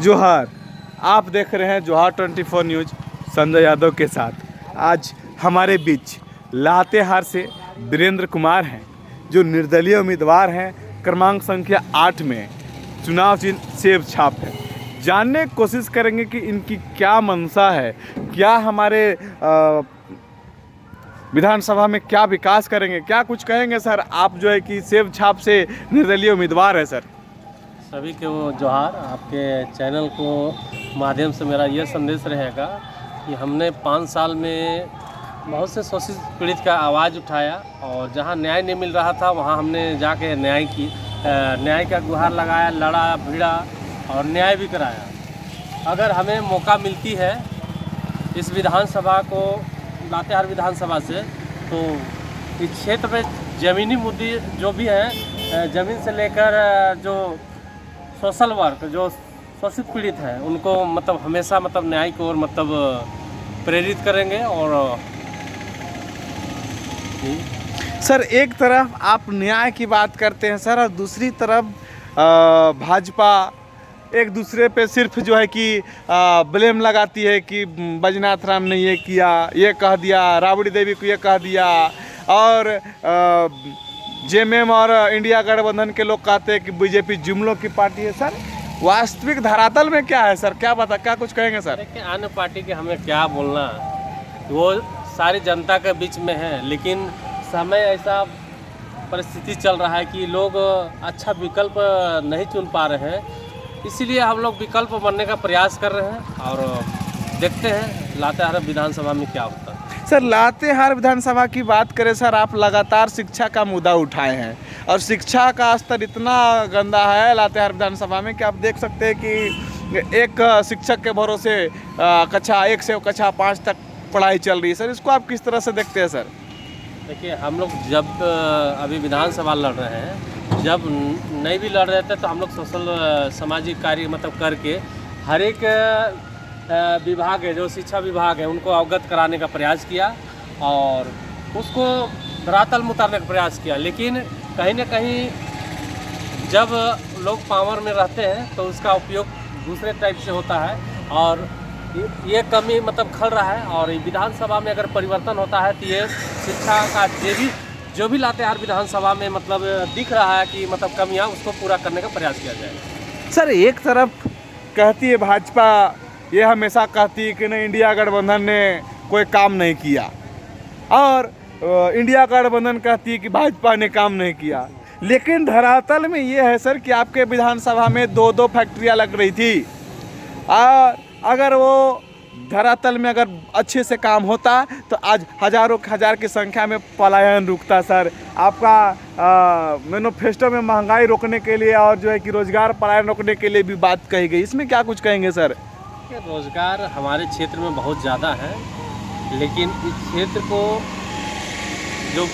जोहार। आप देख रहे हैं जोहार 24 न्यूज संजय यादव के साथ। आज हमारे बीच लातेहार से वीरेंद्र कुमार हैं जो निर्दलीय उम्मीदवार हैं। क्रमांक संख्या 8 में चुनाव चिन्ह सेब छाप है। जानने की कोशिश करेंगे कि इनकी क्या मंशा है, क्या हमारे विधानसभा में क्या विकास करेंगे, क्या कुछ कहेंगे सर। आप जो है कि सेब छाप से निर्दलीय उम्मीदवार है सर। सभी को जोहार। आपके चैनल को माध्यम से मेरा यह संदेश रहेगा कि हमने 5 साल में बहुत से शोषित पीड़ित का आवाज़ उठाया और जहां न्याय नहीं मिल रहा था वहां हमने जाके न्याय का गुहार लगाया, लड़ा भिड़ा और न्याय भी कराया। अगर हमें मौका मिलती है इस विधानसभा को, लातेहार विधानसभा से, तो इस क्षेत्र में ज़मीनी मुद्दे जो भी हैं, ज़मीन से लेकर जो सोशल वर्क, जो शोषित पीड़ित हैं, उनको हमेशा न्याय की ओर प्रेरित करेंगे। और सर एक तरफ आप न्याय की बात करते हैं सर, और दूसरी तरफ भाजपा एक दूसरे पे सिर्फ जो है कि ब्लेम लगाती है कि बैजनाथ राम ने ये किया, ये कह दिया, राबड़ी देवी को ये कह दिया, और जेएमएम और इंडिया गठबंधन के लोग कहते हैं कि बीजेपी जुमलों की पार्टी है। सर वास्तविक धरातल में क्या है सर, क्या कुछ कहेंगे सर। देखिए, अन्य पार्टी के हमें क्या बोलना, वो सारी जनता के बीच में है, लेकिन समय ऐसा परिस्थिति चल रहा है कि लोग अच्छा विकल्प नहीं चुन पा रहे हैं। इसीलिए हम लोग विकल्प बनने का प्रयास कर रहे हैं और देखते हैं लातेहार विधानसभा में क्या होता है। सर लातेहार विधानसभा की बात करें सर, आप लगातार शिक्षा का मुद्दा उठाए हैं और शिक्षा का स्तर इतना गंदा है लातेहार विधानसभा में कि आप देख सकते हैं कि एक शिक्षक के भरोसे कक्षा 1 से कक्षा 5 तक पढ़ाई चल रही है। सर इसको आप किस तरह से देखते हैं सर। देखिए, हम लोग जब अभी विधानसभा लड़ रहे हैं, जब नहीं भी लड़ रहे थे तो हम लोग सोशल सामाजिक कार्य करके हर एक विभाग है, जो शिक्षा विभाग है, उनको अवगत कराने का प्रयास किया और उसको धरातल में उतारने का प्रयास किया। लेकिन कहीं ना कहीं जब लोग पावर में रहते हैं तो उसका उपयोग दूसरे टाइप से होता है और ये कमी खल रहा है। और विधानसभा में अगर परिवर्तन होता है तो ये शिक्षा का जो भी लातेहार विधानसभा में दिख रहा है कि कमियां, उसको पूरा करने का प्रयास किया जाएगा। सर एक तरफ कहती है भाजपा, ये हमेशा कहती है कि नहीं इंडिया गठबंधन ने कोई काम नहीं किया, और इंडिया गठबंधन कहती है कि भाजपा ने काम नहीं किया। लेकिन धरातल में ये है सर कि आपके विधानसभा में 2-2 फैक्ट्रियाँ लग रही थी, और अगर वो धरातल में अगर अच्छे से काम होता तो आज हज़ारों हजार की संख्या में पलायन रुकता। सर आपका मैनिफेस्टो में महंगाई रोकने के लिए और जो है कि रोजगार पलायन रोकने के लिए भी बात कही गई, इसमें क्या कुछ कहेंगे सर। रोजगार हमारे क्षेत्र में बहुत ज़्यादा है, लेकिन इस क्षेत्र को जो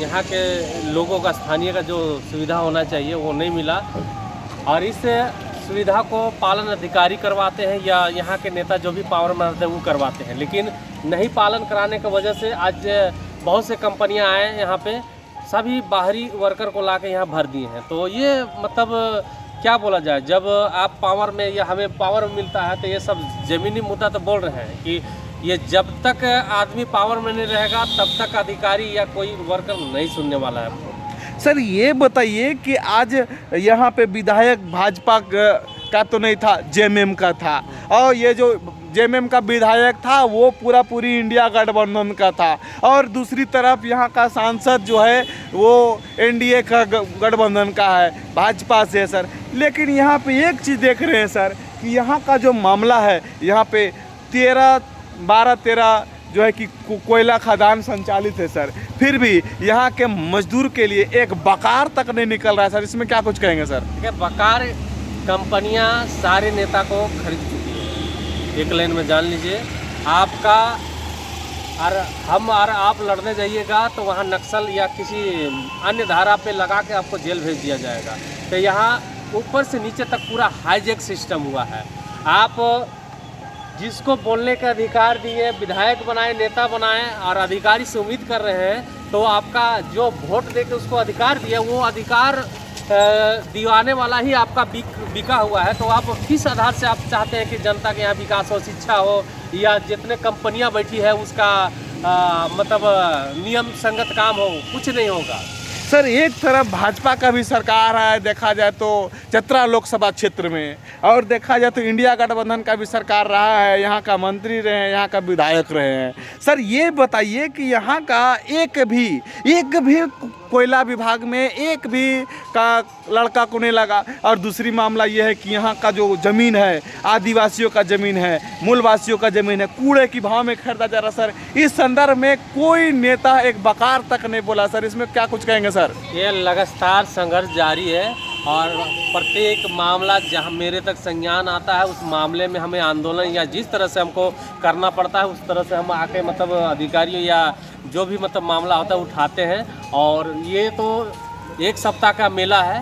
यहाँ के लोगों का, स्थानीय का जो सुविधा होना चाहिए वो नहीं मिला, और इस सुविधा को पालन अधिकारी करवाते हैं या यहाँ के नेता जो भी पावर में रहते हैं वो करवाते हैं। लेकिन नहीं पालन कराने की वजह से आज बहुत से कंपनियाँ आए यहाँ पे, सभी बाहरी वर्कर को लाके यहाँ भर दिए हैं। तो ये क्या बोला जाए, जब आप पावर में या हमें पावर मिलता है तो ये सब ज़मीनी मुद्दा तो बोल रहे हैं कि ये जब तक आदमी पावर में नहीं रहेगा तब तक अधिकारी या कोई वर्कर नहीं सुनने वाला है। सर ये बताइए कि आज यहाँ पे विधायक भाजपा का तो नहीं था, जेएमएम का था, और ये जो जेएमएम का विधायक था वो पूरी इंडिया गठबंधन का था, और दूसरी तरफ यहाँ का सांसद जो है वो एनडीए का गठबंधन का है, भाजपा से है सर। लेकिन यहाँ पे एक चीज़ देख रहे हैं सर कि यहाँ का जो मामला है, यहाँ पे 12-13 जो है कि कोयला खदान संचालित है सर, फिर भी यहाँ के मजदूर के लिए एक बकार तक नहीं निकल रहा है सर। इसमें क्या कुछ कहेंगे सर। ठीक है, बकार कंपनियाँ सारे नेता को खरीद चुकी है। एक लाइन में जान लीजिए, आपका और आप लड़ने जाइएगा तो वहाँ नक्सल या किसी अन्य धारा पे लगा के आपको जेल भेज दिया जाएगा। तो यहाँ ऊपर से नीचे तक पूरा हाईजैक सिस्टम हुआ है। आप जिसको बोलने का अधिकार दिए, विधायक बनाए, नेता बनाए, और अधिकारी से उम्मीद कर रहे हैं, तो आपका जो वोट देके उसको अधिकार दिया, वो अधिकार दिवाने वाला ही आपका बिका हुआ है, तो आप किस आधार से आप चाहते हैं कि जनता के यहाँ विकास हो, शिक्षा हो, या जितने कंपनियां बैठी है उसका मतलब नियम संगत काम हो? कुछ नहीं होगा सर। एक तरफ भाजपा का भी सरकार है, देखा जाए तो चतरा लोकसभा क्षेत्र में, और देखा जाए तो इंडिया गठबंधन का भी सरकार रहा है, यहाँ का मंत्री रहे हैं, यहाँ का विधायक रहे हैं। सर ये बताइए कि यहाँ का एक भी कोयला विभाग में एक भी का लड़का को नहीं लगा। और दूसरी मामला ये है कि यहाँ का जो ज़मीन है, आदिवासियों का ज़मीन है, मूलवासियों का ज़मीन है, कूड़े की भाव में खरीदा जा रहा। सर इस संदर्भ में कोई नेता एक बकार तक नहीं बोला। सर इसमें क्या कुछ कहेंगे सर? ये लगातार संघर्ष जारी है, और प्रत्येक मामला जहां मेरे तक संज्ञान आता है उस मामले में हमें आंदोलन या जिस तरह से हमको करना पड़ता है उस तरह से हम आके मतलब अधिकारियों या जो भी मतलब मामला होता है उठाते हैं। और ये तो एक सप्ताह का मेला है,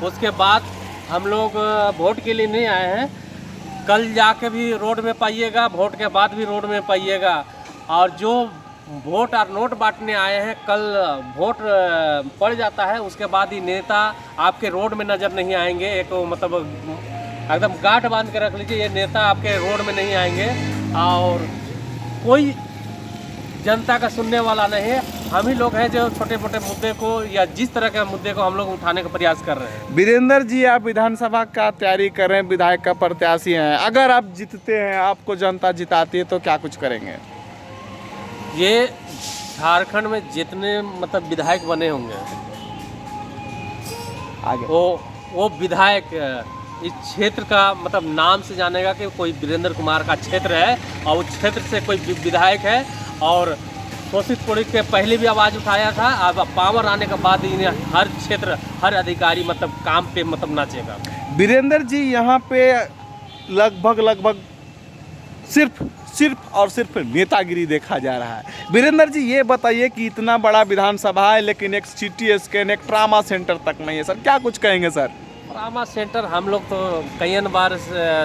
उसके बाद हम लोग वोट के लिए नहीं आए हैं। कल जाके भी रोड में पाइएगा, वोट के बाद भी रोड में पाइएगा। और जो वोट और नोट बांटने आए हैं, कल वोट पड़ जाता है उसके बाद ही नेता आपके रोड में नज़र नहीं आएंगे। एक मतलब एकदम गांठ बांध के रख लीजिए, ये नेता आपके रोड में नहीं आएंगे और कोई जनता का सुनने वाला नहीं है। हम ही लोग हैं जो छोटे मोटे मुद्दे को या जिस तरह के मुद्दे को हम लोग उठाने का प्रयास कर रहे हैं। वीरेंद्र जी, आप विधानसभा का तैयारी कर रहे हैं, विधायक का प्रत्याशी हैं, अगर आप जीतते हैं, आपको जनता जिताती है, तो क्या कुछ करेंगे? ये झारखंड में जितने मतलब विधायक बने होंगे आगे वो विधायक इस क्षेत्र का मतलब नाम से जानेगा कि कोई वीरेंद्र कुमार का क्षेत्र है और उस क्षेत्र से कोई विधायक है। और शोषित पीड़ित के पहले भी आवाज़ उठाया था, अब पावर आने के बाद हर क्षेत्र हर अधिकारी मतलब काम पे मतलब नाचेगा। वीरेंद्र जी, यहाँ पे लगभग सिर्फ नेतागिरी देखा जा रहा है। वीरेंद्र जी ये बताइए कि इतना बड़ा विधानसभा है लेकिन एक सिटी स्कैन, एक ट्रामा सेंटर तक नहीं है। सर क्या कुछ कहेंगे सर? ट्रामा सेंटर हम लोग तो कई बार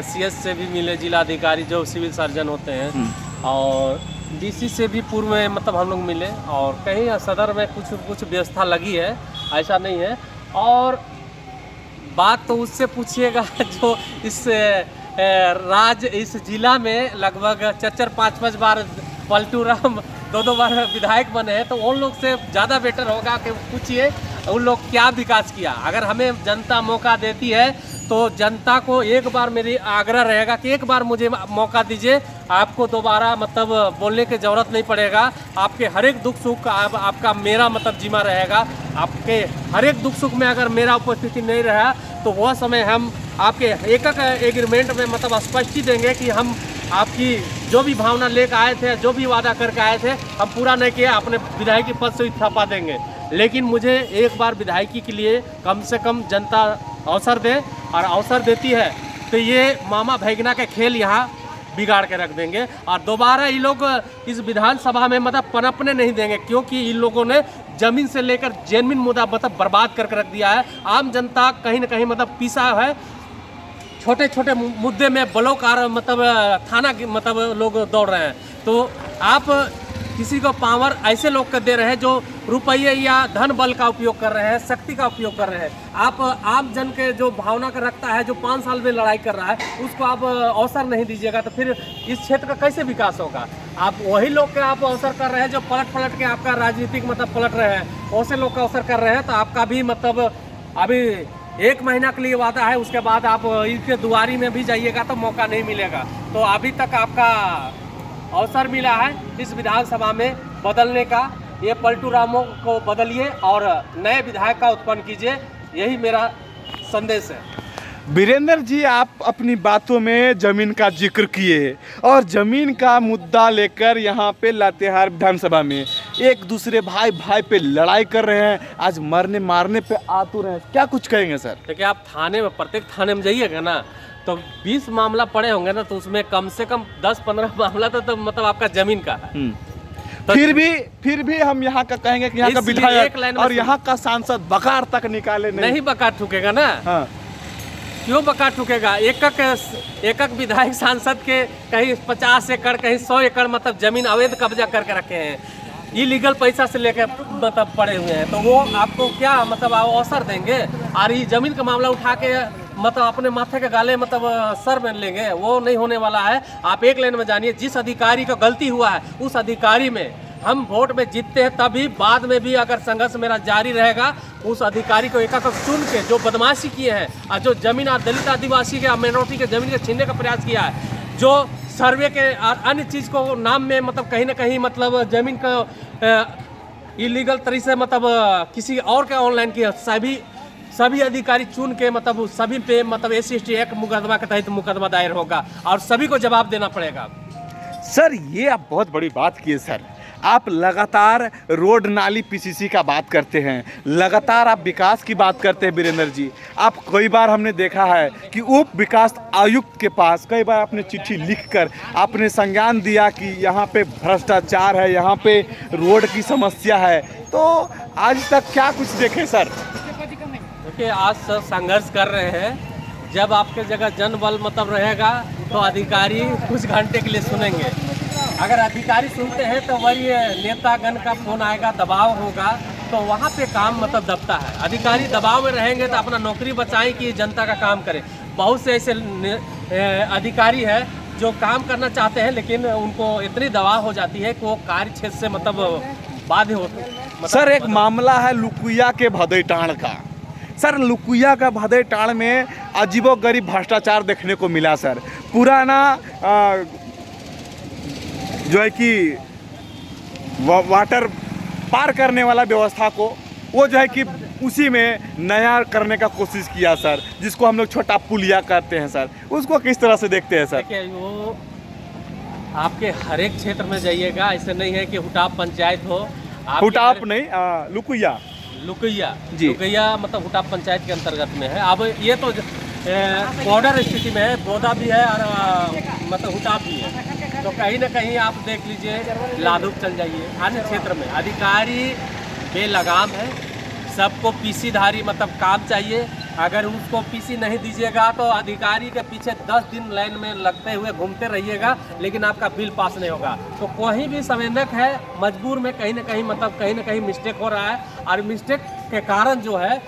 CS से भी मिले, जिला अधिकारी जो सिविल सर्जन होते हैं, और DC से भी पूर्व में मतलब हम लोग मिले, और कहीं सदर में कुछ व्यवस्था लगी है, ऐसा नहीं है। और बात तो उससे पूछिएगा जो इस इस जिला में लगभग 4-5 बार पलटू राम 2 बार विधायक बने हैं, तो उन लोग से ज़्यादा बेटर होगा कि पूछिए उन लोग क्या विकास किया। अगर हमें जनता मौका देती है तो जनता को एक बार मेरी आग्रह रहेगा कि एक बार मुझे मौका दीजिए, आपको दोबारा मतलब बोलने की ज़रूरत नहीं पड़ेगा। आपके हर एक दुख सुख आपका मेरा मतलब जिम्मा रहेगा। आपके हर एक दुख सुख में अगर मेरा उपस्थिति नहीं रहा तो वह समय हम आपके एक एग्रीमेंट में मतलब स्पष्टी देंगे कि हम आपकी जो भी भावना लेकर आए थे, जो भी वादा करके आए थे, हम पूरा नहीं किया, अपने विधायकी पद से इस्तीफा देंगे। लेकिन मुझे एक बार विधायकी के लिए कम से कम जनता अवसर दे, और अवसर देती है तो ये मामा भैगना के खेल यहाँ बिगाड़ के रख देंगे और दोबारा ये लोग इस विधानसभा में मतलब पनपने नहीं देंगे, क्योंकि इन लोगों ने जमीन से लेकर जेनविन मुद्दा मतलब बर्बाद करके रख दिया है। आम जनता कहीं ना कहीं मतलब पीसा है, छोटे छोटे मुद्दे में ब्लॉक मतलब थाना मतलब लोग दौड़ रहे हैं। तो आप किसी को पावर ऐसे लोग को दे रहे हैं जो रुपये या धन बल का उपयोग कर रहे हैं, शक्ति का उपयोग कर रहे हैं। आप आम जन के जो भावना का रखता है, जो 5 साल में लड़ाई कर रहा है, उसको आप अवसर नहीं दीजिएगा तो फिर इस क्षेत्र का कैसे विकास होगा। आप वही लोग के आप अवसर कर रहे हैं जो पलट के आपका राजनीतिक मतलब पलट रहे हैं, वैसे लोग का अवसर कर रहे हैं। तो आपका भी मतलब अभी 1 महीना के लिए वादा है, उसके बाद आप इसके दुआरी में भी जाइएगा तो मौका नहीं मिलेगा। तो अभी तक आपका अवसर मिला है इस विधानसभा में बदलने का, ये पलटू रामों को बदलिए और नए विधायक का उत्पन्न कीजिए, यही मेरा संदेश है। वीरेंद्र जी, आप अपनी बातों में ज़मीन का जिक्र किए और ज़मीन का मुद्दा लेकर यहाँ पे लातेहार विधानसभा में एक दूसरे भाई पे लड़ाई कर रहे हैं, आज मरने मारने पे आतुर हैं। क्या कुछ कहेंगे सर? देखिए, आप थाने में प्रत्येक थाने में जाइएगा ना तो 20 मामला पड़े होंगे ना, तो उसमें कम से कम 10-15 मामला तो मतलब आपका ज़मीन का है। तो फिर भी हम यहाँ का कहेंगे कि यहाँ का विधायक और यहाँ का सांसद बकार तक निकाले नहीं बकार ठुकेगा ना। हाँ। क्यों बकार ठुकेगा? एक विधायक सांसद के कहीं 50 एकड़ कहीं 100 एकड़ मतलब जमीन अवैध कब्जा करके रखे हैं, इलीगल पैसा से लेकर मतलब पड़े हुए हैं। तो वो आपको क्या मतलब अवसर देंगे? और ये जमीन का मामला उठा के मतलब अपने माथे के गाले मतलब सर में लेंगे, वो नहीं होने वाला है। आप एक लाइन में जानिए, जिस अधिकारी का गलती हुआ है उस अधिकारी में हम वोट में जीतते हैं, तभी बाद में भी अगर संघर्ष मेरा जारी रहेगा, उस अधिकारी को एक चुन के जो बदमाशी किए हैं और जो जमीन दलित आदिवासी के माइनॉरिटी के जमीन के छीनने का प्रयास किया है, जो सर्वे के और अन्य चीज़ को नाम में मतलब कहीं ना कहीं मतलब जमीन का इलीगल तरीके से मतलब किसी और के ऑनलाइन किया, सभी अधिकारी चुन के मतलब सभी पे मतलब SC/ST एक्ट मुकदमा के तहत मुकदमा दायर होगा और सभी को जवाब देना पड़ेगा। सर ये आप बहुत बड़ी बात किए सर। आप लगातार रोड नाली PCC का बात करते हैं, लगातार आप विकास की बात करते हैं वीरेंद्र जी। आप कई बार हमने देखा है कि उप विकास आयुक्त के पास कई बार आपने चिट्ठी लिखकर आपने संज्ञान दिया कि यहाँ पे भ्रष्टाचार है, यहाँ पे रोड की समस्या है, तो आज तक क्या कुछ देखे सर? देखिए, आज सब संघर्ष कर रहे हैं। जब आपके जगह जनबल मतलब रहेगा तो अधिकारी कुछ घंटे के लिए सुनेंगे। अगर अधिकारी सुनते हैं तो वही नेतागण का फोन आएगा, दबाव होगा, तो वहाँ पे काम मतलब दबता है। अधिकारी दबाव में रहेंगे तो अपना नौकरी बचाएं कि जनता का काम करें। बहुत से ऐसे अधिकारी है जो काम करना चाहते हैं लेकिन उनको इतनी दबाव हो जाती है कि वो कार्य क्षेत्र से मतलब बाध्य होते हैं। सर एक मामला है लुकुया के भदैटाण का। सर लुकुया का भदैटाण में अजीबोगरीब भ्रष्टाचार देखने को मिला सर। पुराना जो है कि वाटर पार करने वाला व्यवस्था को वो जो है कि उसी में नया करने का कोशिश किया सर, जिसको हम लोग छोटा पुलिया कहते हैं सर। उसको किस तरह से देखते हैं सर? देखिए, वो आपके हर एक क्षेत्र में जाइएगा, ऐसे नहीं है कि हुटाप पंचायत हो। हुटाप नहीं, लुकुया जी, लुकैया मतलब हुटाप पंचायत के अंतर्गत में है। अब ये तो बॉर्डर स्थिति में है, बोदा भी है और मतलब हुटाप भी है, तो कहीं ना कहीं आप देख लीजिए, लादुक चल जाइए, अन्य क्षेत्र में अधिकारी बेलगाम है। सबको PC धारी मतलब काम चाहिए। अगर उसको PC नहीं दीजिएगा तो अधिकारी के पीछे 10 दिन लाइन में लगते हुए घूमते रहिएगा, लेकिन आपका बिल पास नहीं होगा। तो कोई भी संवेदक है मजबूर में कहीं ना कहीं मिस्टेक हो रहा है, और मिस्टेक के कारण जो है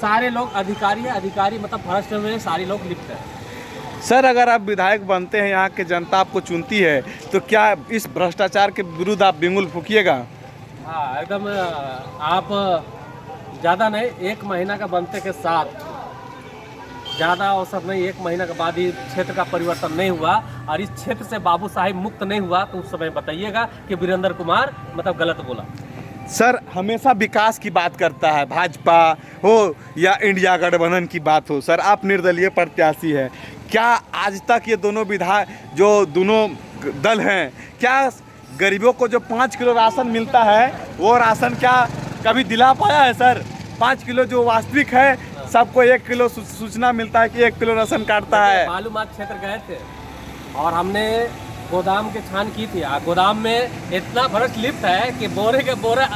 सारे लोग अधिकारी मतलब भ्रष्ट में सारे लोग लिप्त हैं। सर अगर आप विधायक बनते हैं, यहाँ की जनता आपको चुनती है, तो क्या इस भ्रष्टाचार के विरुद्ध आप बिंगुल फूकिएगा? हाँ, एकदम। आप ज़्यादा नहीं, 1 महीना का बनते के साथ, ज़्यादा अवसर नहीं, 1 महीना के बाद ही क्षेत्र का परिवर्तन नहीं हुआ और इस क्षेत्र से बाबू साहिब मुक्त नहीं हुआ, तो उस समय बताइएगा कि वीरेंद्र कुमार मतलब गलत बोला। सर हमेशा विकास की बात करता है, भाजपा हो या इंडिया गठबंधन की बात हो। सर आप निर्दलीय प्रत्याशी है, क्या आज तक ये दोनों दल हैं, क्या गरीबों को जो 5 किलो राशन मिलता है वो राशन क्या कभी दिला पाया है सर? 5 किलो जो वास्तविक है, सबको 1 किलो सूचना मिलता है कि 1 किलो राशन काटता है। मालूमात क्षेत्र गए थे और हमने गोदाम की छान की थी। गोदाम में इतना भ्रष्ट लिप्त है कि बोरे के बोरा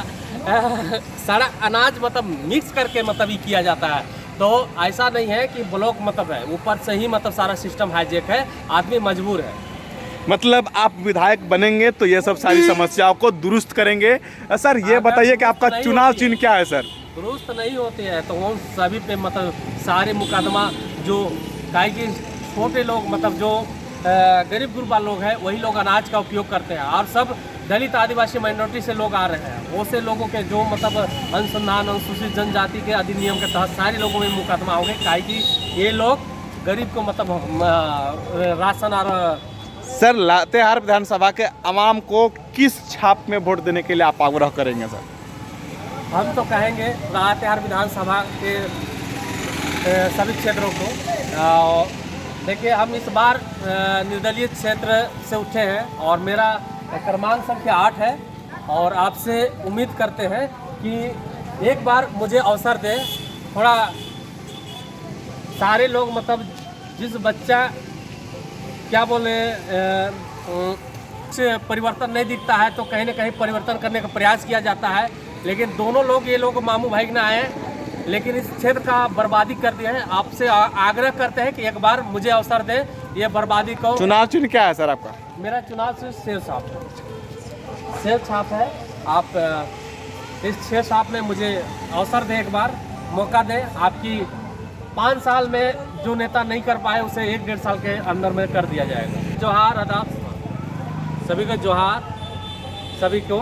सारा अनाज मतलब मिक्स करके मतलब ये किया जाता है। तो ऐसा नहीं है कि ब्लॉक मतलब है, ऊपर से ही मतलब सारा सिस्टम हाईजेक है, आदमी मजबूर है। मतलब आप विधायक बनेंगे तो ये सब सारी समस्याओं को दुरुस्त करेंगे। सर ये बताइए कि आपका चुनाव चिन्ह क्या है सर? दुरुस्त नहीं होते हैं तो वो सभी पे मतलब सारे मुकदमा जो काहे कि छोटे लोग मतलब जो गरीब गुरबा लोग हैं वही लोग अनाज का उपयोग करते हैं, और सब दलित आदिवासी माइनॉरिटी से लोग आ रहे हैं। वो से लोगों के जो मतलब अनुसंधान अनुसूचित जनजाति के अधिनियम के तहत सारे लोगों में मुकदमा हो गए, काहे कि ये लोग गरीब को मतलब राशन और। सर लातेहार विधानसभा के आवाम को किस छाप में वोट देने के लिए आप आग्रह करेंगे सर? हम तो कहेंगे लातेहार विधानसभा के सभी क्षेत्रों को, देखिए हम इस बार निर्दलीय क्षेत्र से उठे हैं और मेरा क्रमांक संख्या 8 है, और आपसे उम्मीद करते हैं कि एक बार मुझे अवसर दें। थोड़ा सारे लोग मतलब जिस बच्चा क्या बोले से परिवर्तन नहीं दिखता है तो कहीं ना कहीं परिवर्तन करने का प्रयास किया जाता है, लेकिन दोनों लोग ये लोग मामू भाई ना आए, लेकिन इस क्षेत्र का बर्बादी कर दिया है। आपसे आग्रह करते हैं कि एक बार मुझे अवसर दें ये बर्बादी को। चुनाव चिन्ह क्या है सर आपका? मेरा चुनाव चिन्ह शेर छाप है। आप इस शेर छाप में मुझे अवसर दें एक बार। मौका दें। आपकी 5 साल में जो नेता नहीं कर पाए उसे 1-1.5 साल के अंदर में कर दिया जाएगा। जोहार, आदाब, सभी को जोहार, सभी को